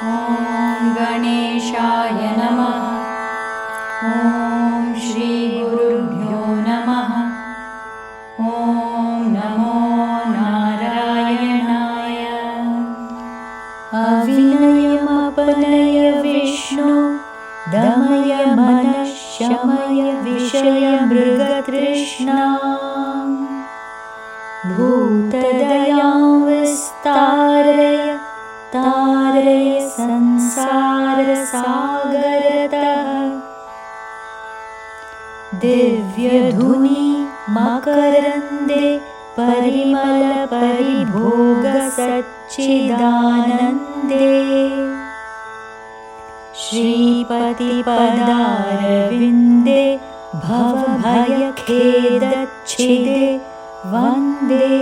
ॐ गणेशाय नमः। ॐ श्रीगुरुभ्यो नमः। ॐ नमो नारायणाय। अविनयमपनय विष्णु दमय मनः शमय विषय मृगतृष्णा भूतदयां विस्तारय तारय संसारसागरतः दिव्यधुनि मकरन्दे परिमलपरिभोगसच्चिदानन्दे श्रीपतिपदारविन्दे भवभयखेदच्छिदे वन्दे।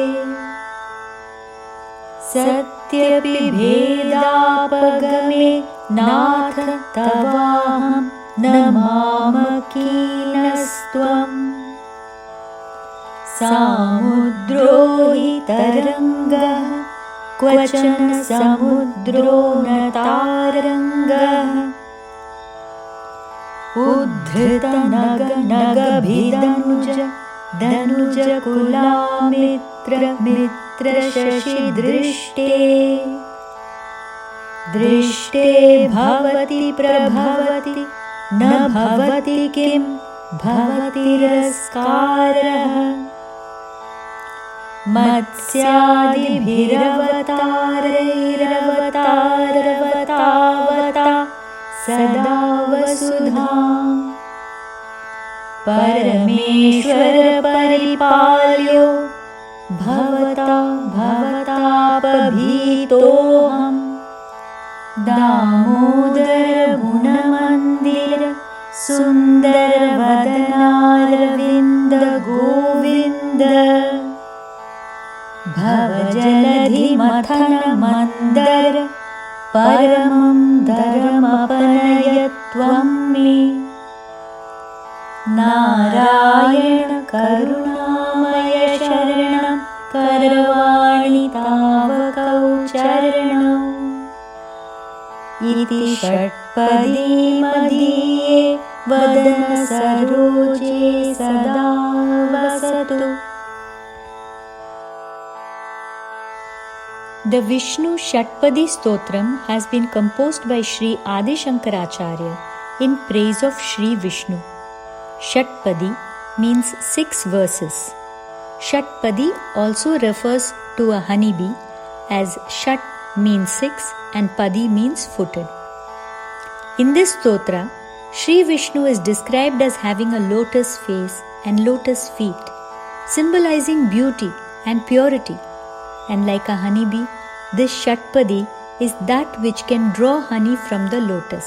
सत्यपि भेदापगमे नाथ तवाहं न मामकीनस्त्वम् सामुद्रो हि तरङ्गः क्वचन समुद्रो न तारङ्गः उद्धृतनगनगभिदनुजकुलामित्रमित्रशशिदृष्टे दृष्टे भवति प्रभवति न भवति किं भवतिरस्कारः मत्स्यादिभिरवतारैरवतारवतावता सदा वसुधां परमेश्वर परिपाल्यो भवता भवतापभीतोऽहं दामोदर गुणमन्दिर सुन्दर वदनारविन्द गोविन्द भवजलधिमथन मन्दर परमं धर्मपनय त्वं मे नारायण करुणामय शरणं करवाणि तावकौ चरणौ इति षट्पदी मदीये वदन सरोजे सदा वसतु। The Vishnu Shatpadi Stotram has been composed by Sri Adi Shankaracharya in praise of Sri Vishnu. Shatpadi means 6 verses. Shatpadi also refers to a honeybee, as Shat means 6 and Padi means footed. In this stotra, Sri Vishnu is described as having a lotus face and lotus feet, symbolizing beauty and purity. And like a honeybee, this Shatpadi is that which can draw honey from the lotus.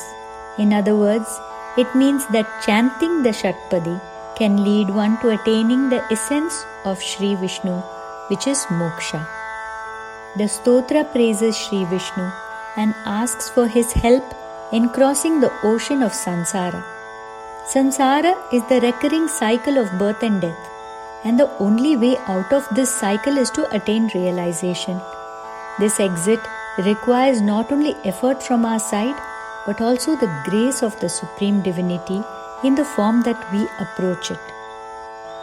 In other words, it means that chanting the Shatpadi can lead one to attaining the essence of Sri Vishnu, which is moksha. The stotra praises Sri Vishnu and asks for his help in crossing the ocean of samsara. Samsara is the recurring cycle of birth and death. And the only way out of this cycle is to attain realization. This exit requires not only effort from our side, but also the grace of the Supreme Divinity in the form that we approach it.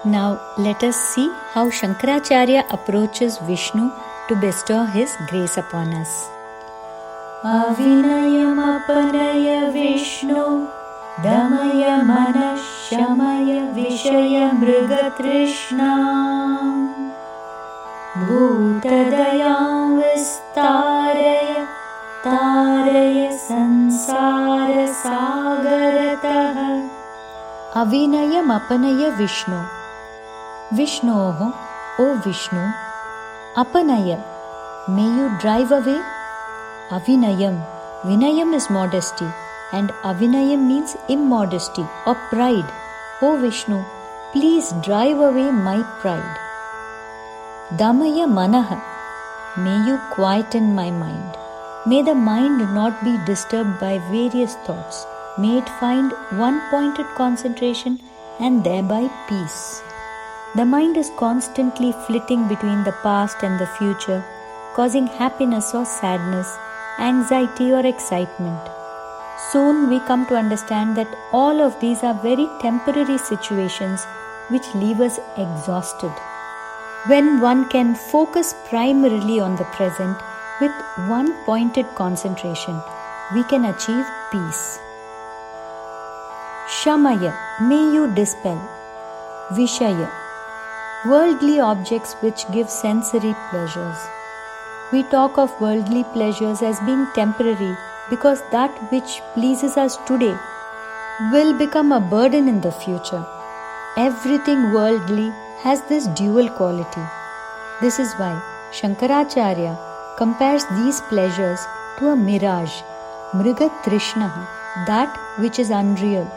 Now let us see how Shankaracharya approaches Vishnu to bestow his grace upon us. Avinayamapanaya Vishnu दमय मनः शमय विषय मृगतृष्णा भूतदयां विस्तारय तारय संसारसागरतः। अविनयमपनय विष्णु विष्णोः O Vishnu, apanaya, may you drive away. Avinayam, Vinayam is modesty, and Avinayam means immodesty or pride. O Vishnu, please drive away my pride. Damaya Manaha, may you quieten my mind. May the mind not be disturbed by various thoughts. May it find one-pointed concentration and thereby peace. The mind is constantly flitting between the past and the future, causing happiness or sadness, anxiety, or excitement. Soon we come to understand that all of these are very temporary situations which leave us exhausted. When one can focus primarily on the present with one pointed concentration, we can achieve peace. Shamaya, may you dispel. Vishaya, worldly objects which give sensory pleasures. We talk of worldly pleasures as being temporary because that which pleases us today will become a burden in the future. Everything worldly has this dual quality. This is why Shankaracharya compares these pleasures to a mirage, Mriga Trishnaha, that which is unreal.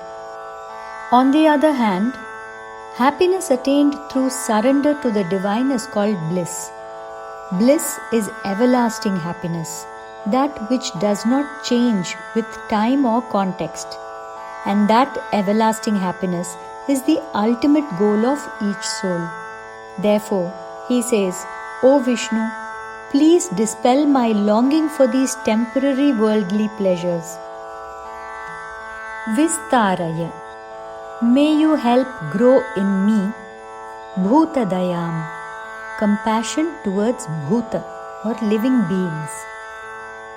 On the other hand, happiness attained through surrender to the divine is called bliss. Bliss is everlasting happiness, that which does not change with time or context. And that everlasting happiness is the ultimate goal of each soul. Therefore, he says, O Vishnu, please dispel my longing for these temporary worldly pleasures. Vistaraya, may you help grow in me Bhutadayam, compassion towards Bhuta or living beings.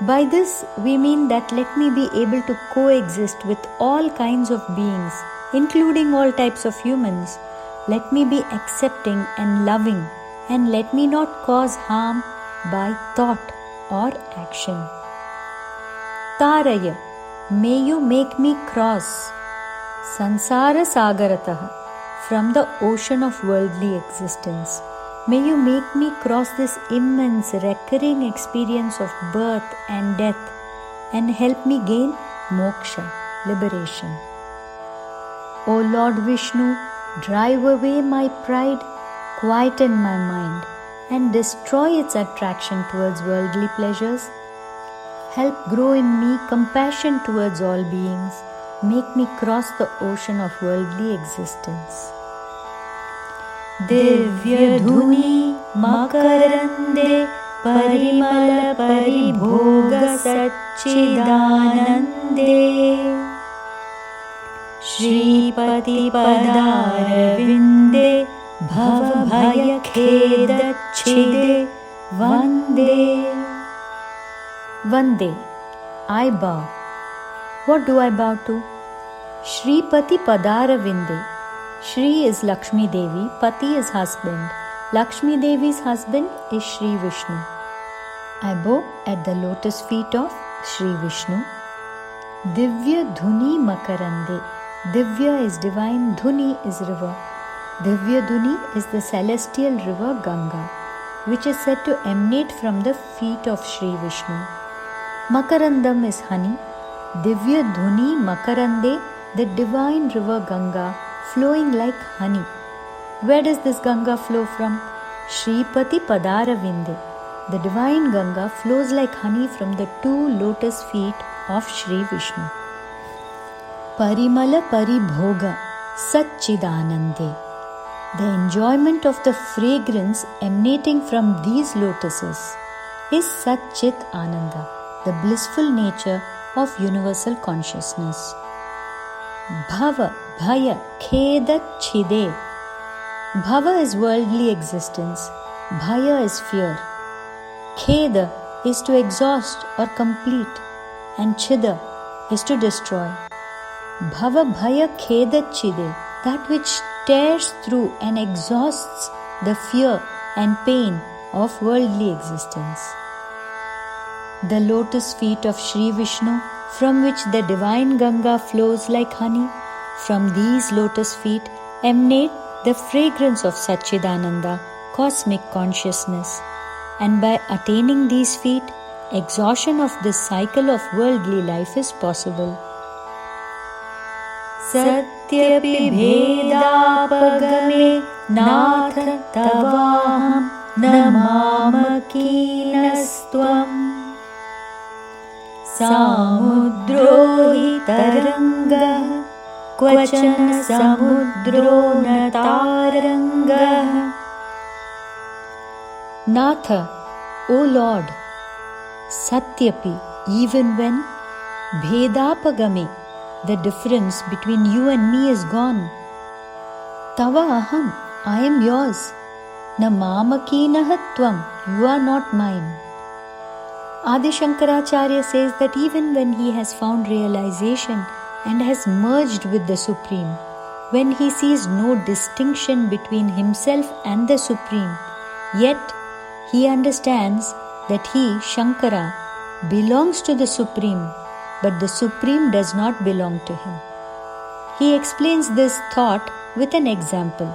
By this we mean that let me be able to coexist with all kinds of beings, including all types of humans. Let me be accepting and loving, and let me not cause harm by thought or action. Taraya, may you make me cross Sansara Sagarataha, from the ocean of worldly existence. May you make me cross this immense recurring experience of birth and death and help me gain moksha, liberation. O Lord Vishnu, drive away my pride, quieten my mind, and destroy its attraction towards worldly pleasures. Help grow in me compassion towards all beings. Make me cross the ocean of worldly existence. Divya dhuni makarande parimala paribhoga satchidanande Shripati padaravinde bhava bhaya khedachide vande. Vande, I bow. What do I bow to? Shripati padaravinde. Shri is Lakshmi Devi, Pati is husband. Lakshmi Devi's husband is Shri Vishnu. I bow at the lotus feet of Shri Vishnu. Divya Dhuni Makarande. Divya is divine, Dhuni is river. Divya Dhuni is the celestial river Ganga, which is said to emanate from the feet of Shri Vishnu. Makarandam is honey. Divya Dhuni Makarande, the divine river Ganga, flowing like honey. Where does this Ganga flow from? Shripati Padaravinde. The divine Ganga flows like honey from the two lotus feet of Shri Vishnu. Parimala Paribhoga Satchidanande. The enjoyment of the fragrance emanating from these lotuses is Satchit Ananda, the blissful nature of universal consciousness. Bhava, Bhaya, Kheda, Chide. Bhava is worldly existence. Bhaya is fear. Kheda is to exhaust or complete, and Chida is to destroy. Bhava, Bhaya, Kheda, Chide, that which tears through and exhausts the fear and pain of worldly existence. The lotus feet of Shri Vishnu, from which the divine Ganga flows like honey, from these lotus feet emanate the fragrance of Satchidananda, cosmic consciousness. And by attaining these feet, exhaustion of this cycle of worldly life is possible. Satyapi bhedapagame nath tavaham namamakeenastvam samudro hi taranga kvachana samudro nataranga. Natha, O Lord, Satyapi, even when Bhedapagame, the difference between you and me is gone. Tava aham, I am yours. Na mamakinaha tvam, you are not mine. Adi Shankaracharya says that even when he has found realization and has merged with the Supreme, when he sees no distinction between himself and the Supreme, yet he understands that he, Shankara, belongs to the Supreme, but the Supreme does not belong to him. He explains this thought with an example.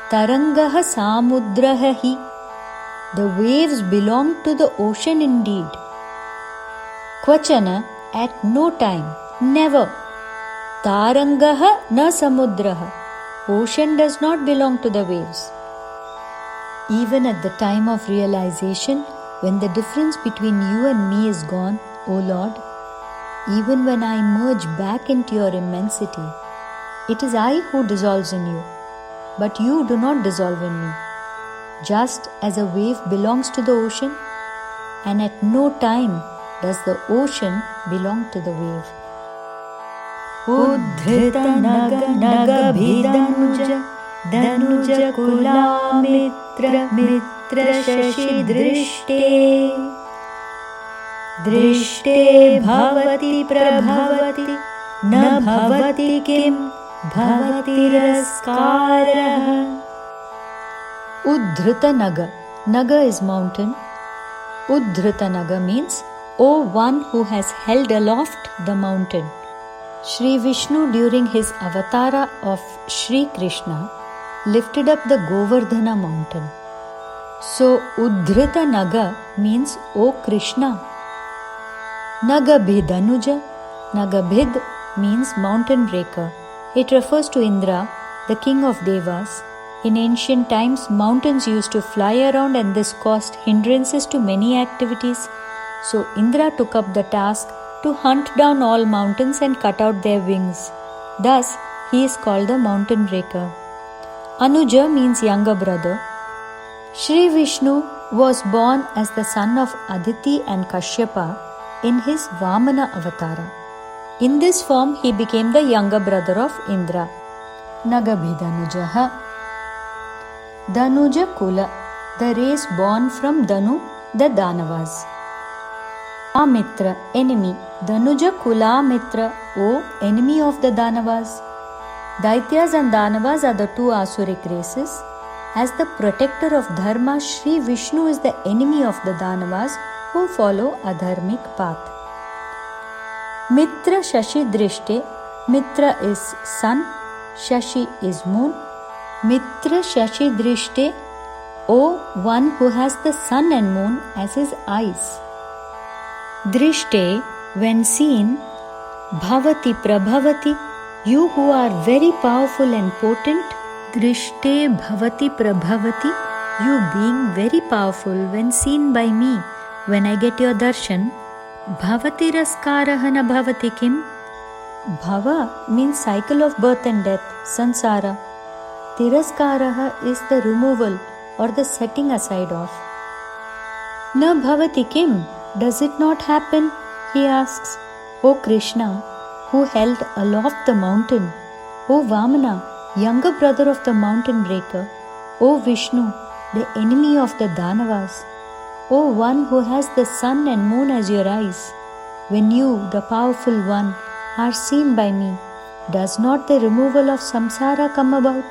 Tarangaha samudraha hi. The waves belong to the ocean indeed. Kvachana, at no time, never. Tarangaha na samudraha. Ocean does not belong to the waves. Even at the time of realization, when the difference between you and me is gone, O Lord, even when I merge back into your immensity, it is I who dissolves in you, but you do not dissolve in me. Just as a wave belongs to the ocean, and at no time does the ocean belong to the wave. Uddhrita naga bhidanuja danuja kula mitra shashi drishte drishte bhavati prabhavati na bhavati kim bhavati raskarah. Uddhrita Naga. Naga is mountain. Uddhrita Naga means, O one who has held aloft the mountain. Shri Vishnu during his avatara of Shri Krishna lifted up the Govardhana mountain. So Uddhrita Naga means, O Krishna. Nagabhidanuja. Nagabhid means mountain breaker. It refers to Indra, the king of Devas. In ancient times, mountains used to fly around and this caused hindrances to many activities. So Indra took up the task to hunt down all mountains and cut out their wings. Thus, he is called the mountain breaker. Anuja means younger brother. Shri Vishnu was born as the son of Aditi and Kashyapa in his Vamana avatara. In this form, he became the younger brother of Indra. Nagabhidanujaha. Danuja Kula, the race born from Danu, the Danavas. Amitra, enemy. Danuja Kula Mitra, O enemy of the Danavas. Daityas and Danavas are the two Asuric races. As the protector of Dharma, Shri Vishnu is the enemy of the Danavas who follow a dharmic path. Mitra Shashi Drishte. Mitra is sun, Shashi is moon. Mitra Shashi Drishte, O one who has the sun and moon as his eyes. Drishte, when seen, Bhavati Prabhavati, you who are very powerful and potent. Drishte Bhavati Prabhavati, you being very powerful when seen by me, when I get your darshan. Bhavati Raskaraha na Bhavati Kim? Bhava means cycle of birth and death, sansara. Tiraskaraha is the removal or the setting aside of. Na bhavati kim? Does it not happen? He asks. O Krishna, who held aloft the mountain. O Vamana, younger brother of the mountain breaker. O Vishnu, the enemy of the Danavas. O one who has the sun and moon as your eyes. When you, the powerful one, are seen by me, does not the removal of samsara come about?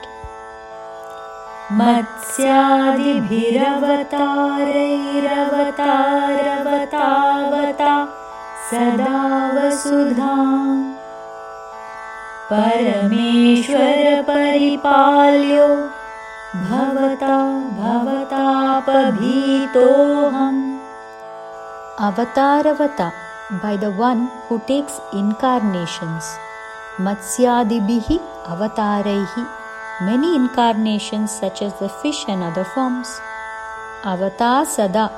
मत्स्यादिभिरवतारैरवतारवतावता सदा वसुधाम् परमेश्वर परिपाल्यो भवता भवतापभीतोऽहम्. Avataravata, by the one who takes incarnations. Matsyadibihi avataraihi, many incarnations such as the fish and other forms. Avata Sada,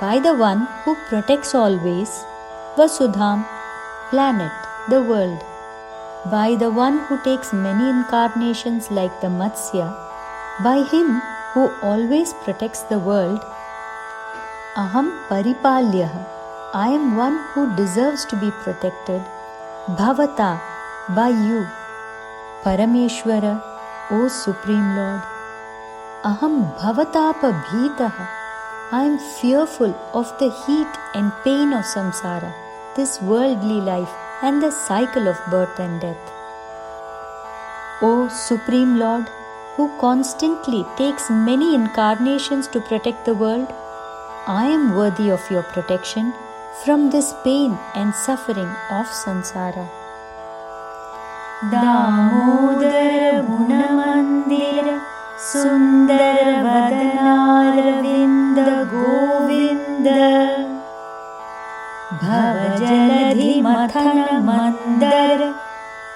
by the one who protects always. Vasudham, planet, the world. By the one who takes many incarnations like the Matsya. By him who always protects the world. Aham Paripalyaha, I am one who deserves to be protected. Bhavata, by you. Parameshwara, O Supreme Lord. Aham bhavatapa bhitaha. I am fearful of the heat and pain of samsara, this worldly life and the cycle of birth and death. O Supreme Lord, who constantly takes many incarnations to protect the world, I am worthy of your protection from this pain and suffering of samsara. Damodara Gunamandira Sundara Vadanaravinda Govinda Bhavajaladhi Mathana Mandara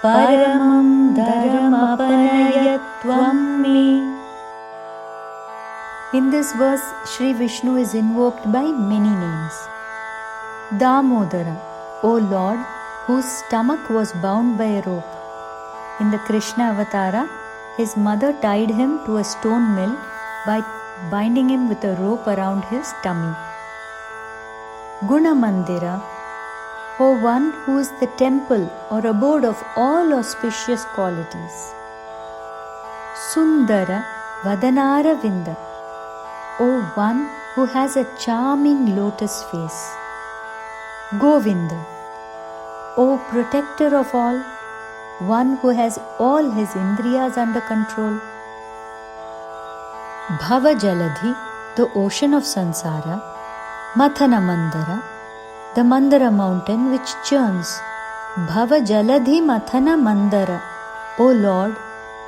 Paramam Dharamapanayattvam me. In this verse, Sri Vishnu is invoked by many names. Damodara, O Lord, whose stomach was bound by a rope. In the Krishna Avatara, his mother tied him to a stone mill by binding him with a rope around his tummy. Gunamandira, O one who is the temple or abode of all auspicious qualities. Sundara Vadanaravinda, O one who has a charming lotus face. Govinda, O protector of all, one who has all his indriyas under control. Bhavajaladhi, the ocean of samsara. Mathana Mandara, the Mandara mountain which churns. Bhavajaladhi Mathana Mandara, O Lord,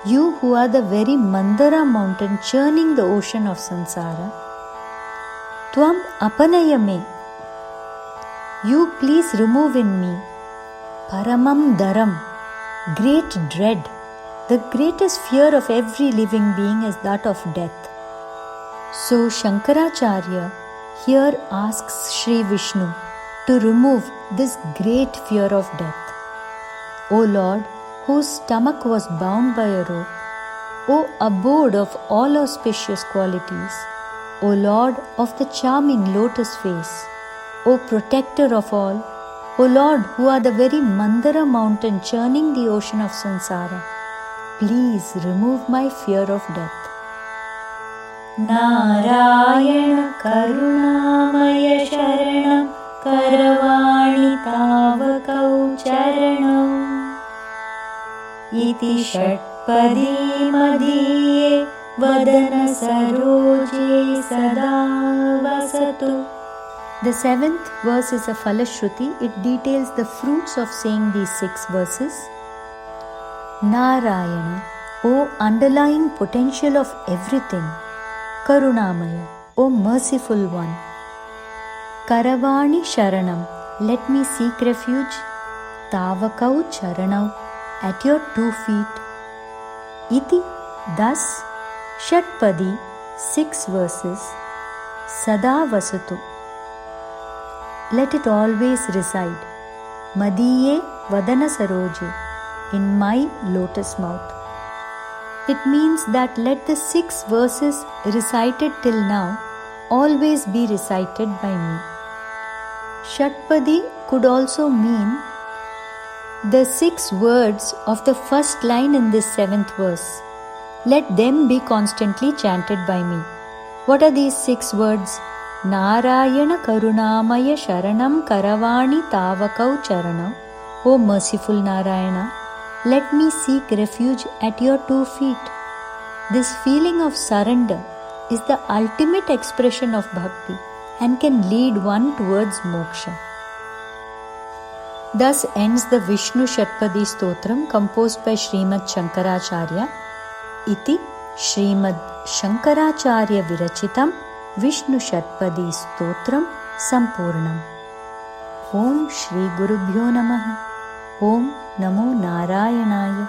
you who are the very Mandara mountain churning the ocean of samsara. Tvam apanayame, you please remove in me. Paramam Dharam, great dread. The greatest fear of every living being is that of death. So Shankaracharya here asks Sri Vishnu to remove this great fear of death. O Lord, whose stomach was bound by a rope, O abode of all auspicious qualities, O Lord of the charming lotus face, O protector of all, O Lord, who are the very Mandara mountain churning the ocean of samsara, please remove my fear of death. Narayana Karunamaya Sharanam Karavani Tavakau Charanam Iti Shatpadi Madhye Vadana Saroje Sada Vasatu. The 7th verse is a Falashruti. It details the fruits of saying these 6 verses. Narayana, O underlying potential of everything. Karunamaya, O merciful one. Karavani Sharanam, let me seek refuge. Tavakau Charanau, at your 2 feet. Iti, thus, Shatpadi, 6 verses. Sada Vasatu, let it always reside. Madiye Vadana Saroje, in my lotus mouth. It means that let the 6 verses recited till now always be recited by me. Shatpadi could also mean the 6 words of the first line in this 7th verse. Let them be constantly chanted by me. What are these 6 words? Narayana Karunamaya Sharanam Karavani Tavakau Charanam. O merciful Narayana, let me seek refuge at your 2 feet. This feeling of surrender is the ultimate expression of bhakti and can lead one towards moksha. Thus ends the Vishnu Shatpadi Stotram composed by Srimad Shankaracharya. Iti Srimad Shankaracharya Virachitam Vishnu Shatpadi Stotram Sampurnam. Om Shri Gurubhyo Namaha. Om Namo Narayanaya.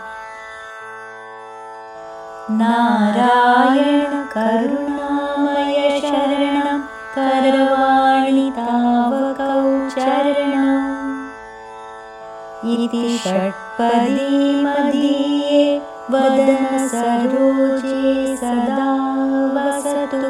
Narayana Karunamaya Sharanam Karavani Tavakau Charanam Iti Shatpadi Madhye Vadana Saroje Sada Vasatu.